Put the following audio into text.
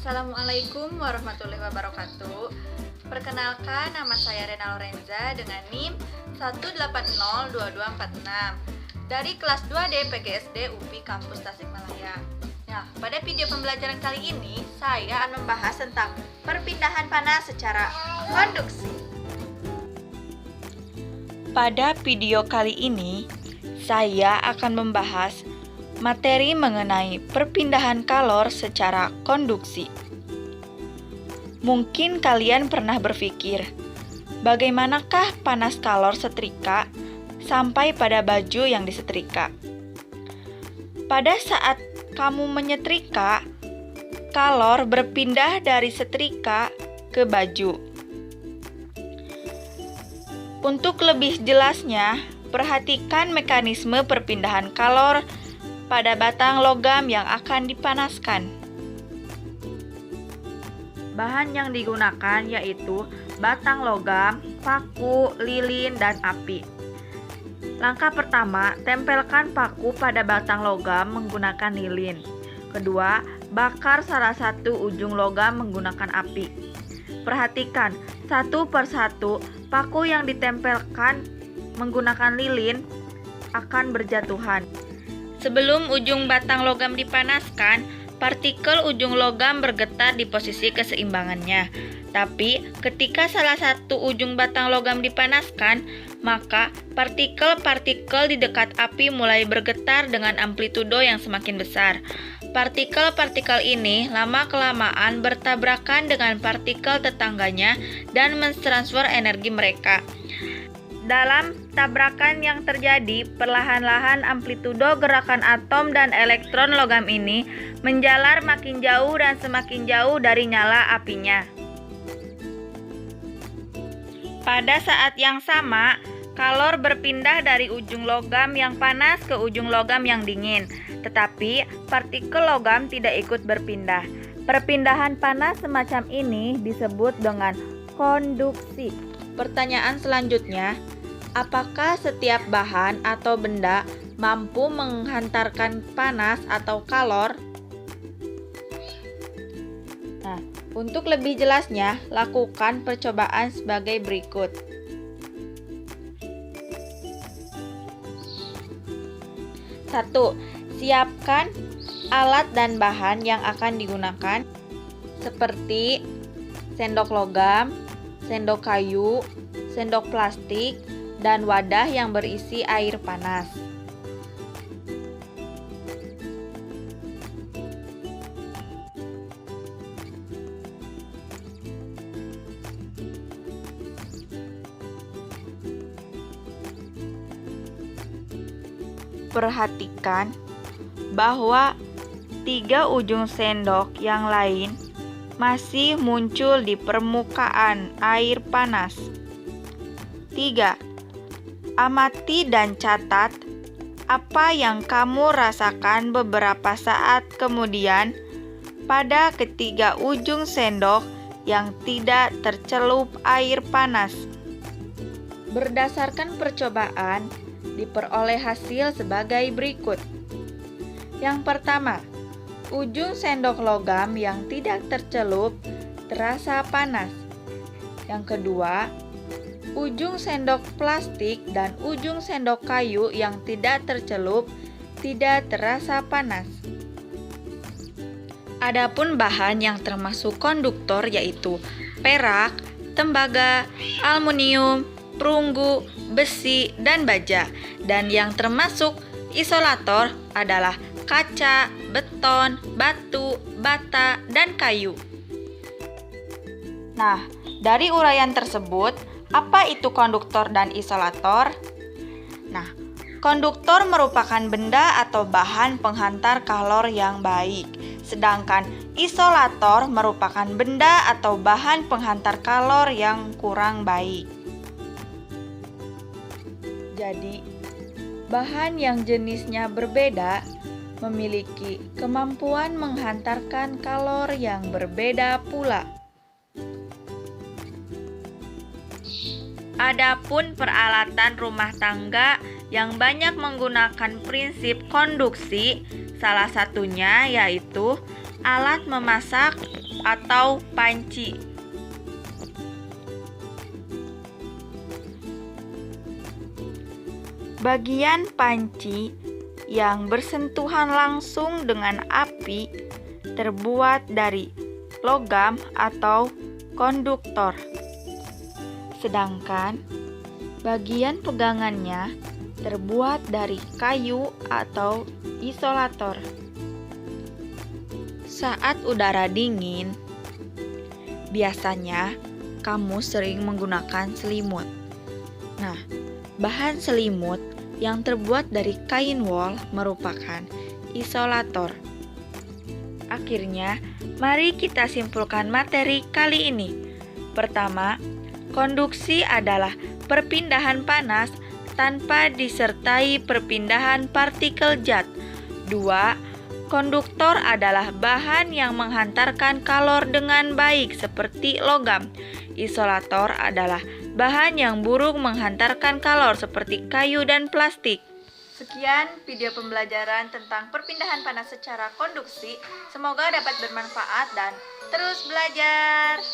Assalamualaikum warahmatullahi wabarakatuh. Perkenalkan, nama saya Rena Lorenza dengan NIM 1802246 dari kelas 2D PGSD UPI Kampus Tasikmalaya. Nah, pada video pembelajaran kali ini saya akan membahas tentang perpindahan panas secara konduksi. Pada video kali ini saya akan membahas materi mengenai perpindahan kalor secara konduksi. Mungkin kalian pernah berpikir, bagaimanakah panas kalor setrika sampai pada baju yang disetrika? Pada saat kamu menyetrika, kalor berpindah dari setrika ke baju. Untuk lebih jelasnya, perhatikan mekanisme perpindahan kalor pada batang logam yang akan dipanaskan. Bahan yang digunakan yaitu batang logam, paku, lilin, dan api. Langkah pertama, tempelkan paku pada batang logam menggunakan lilin. Kedua, bakar salah satu ujung logam menggunakan api. Perhatikan, satu persatu paku yang ditempelkan menggunakan lilin akan berjatuhan. Sebelum ujung batang logam dipanaskan, partikel ujung logam bergetar di posisi keseimbangannya. Tapi, ketika salah satu ujung batang logam dipanaskan, maka partikel-partikel di dekat api mulai bergetar dengan amplitudo yang semakin besar. Partikel-partikel ini lama-kelamaan bertabrakan dengan partikel tetangganya dan mentransfer energi mereka. Dalam tabrakan yang terjadi, perlahan-lahan amplitudo gerakan atom dan elektron logam ini menjalar makin jauh dan semakin jauh dari nyala apinya. Pada saat yang sama, kalor berpindah dari ujung logam yang panas ke ujung logam yang dingin, tetapi partikel logam tidak ikut berpindah. Perpindahan panas semacam ini disebut dengan konduksi. Pertanyaan selanjutnya, apakah setiap bahan atau benda mampu menghantarkan panas atau kalor? Nah, untuk lebih jelasnya, lakukan percobaan sebagai berikut. Satu, siapkan alat dan bahan yang akan digunakan seperti sendok logam, sendok kayu, sendok plastik, dan wadah yang berisi air panas. Perhatikan bahwa tiga ujung sendok yang lain masih muncul di permukaan air panas. 3. Amati dan catat apa yang kamu rasakan beberapa saat kemudian pada ketiga ujung sendok yang tidak tercelup air panas. Berdasarkan percobaan, diperoleh hasil sebagai berikut. Yang pertama, ujung sendok logam yang tidak tercelup terasa panas. Yang kedua, ujung sendok plastik dan ujung sendok kayu yang tidak tercelup tidak terasa panas. Adapun bahan yang termasuk konduktor yaitu perak, tembaga, aluminium, perunggu, besi, dan baja. Dan yang termasuk isolator adalah kaca, beton, batu, bata, dan kayu. Nah, dari uraian tersebut, apa itu konduktor dan isolator? Nah, konduktor merupakan benda atau bahan penghantar kalor yang baik, sedangkan isolator merupakan benda atau bahan penghantar kalor yang kurang baik. Jadi, bahan yang jenisnya berbeda memiliki kemampuan menghantarkan kalor yang berbeda pula. Adapun peralatan rumah tangga yang banyak menggunakan prinsip konduksi, salah satunya yaitu Alat memasak atau panci. Bagian panci yang bersentuhan langsung dengan api terbuat dari logam atau konduktor. Sedangkan bagian pegangannya terbuat dari kayu atau isolator. Saat udara dingin, biasanya kamu sering menggunakan selimut. Nah, bahan selimut yang terbuat dari kain wol merupakan isolator. Akhirnya, mari kita simpulkan materi kali ini. Pertama, konduksi adalah perpindahan panas tanpa disertai perpindahan partikel zat. 2. Konduktor adalah bahan yang menghantarkan kalor dengan baik seperti logam. Isolator adalah bahan yang buruk menghantarkan kalor seperti kayu dan plastik. Sekian video pembelajaran tentang perpindahan panas secara konduksi. Semoga dapat bermanfaat dan terus belajar.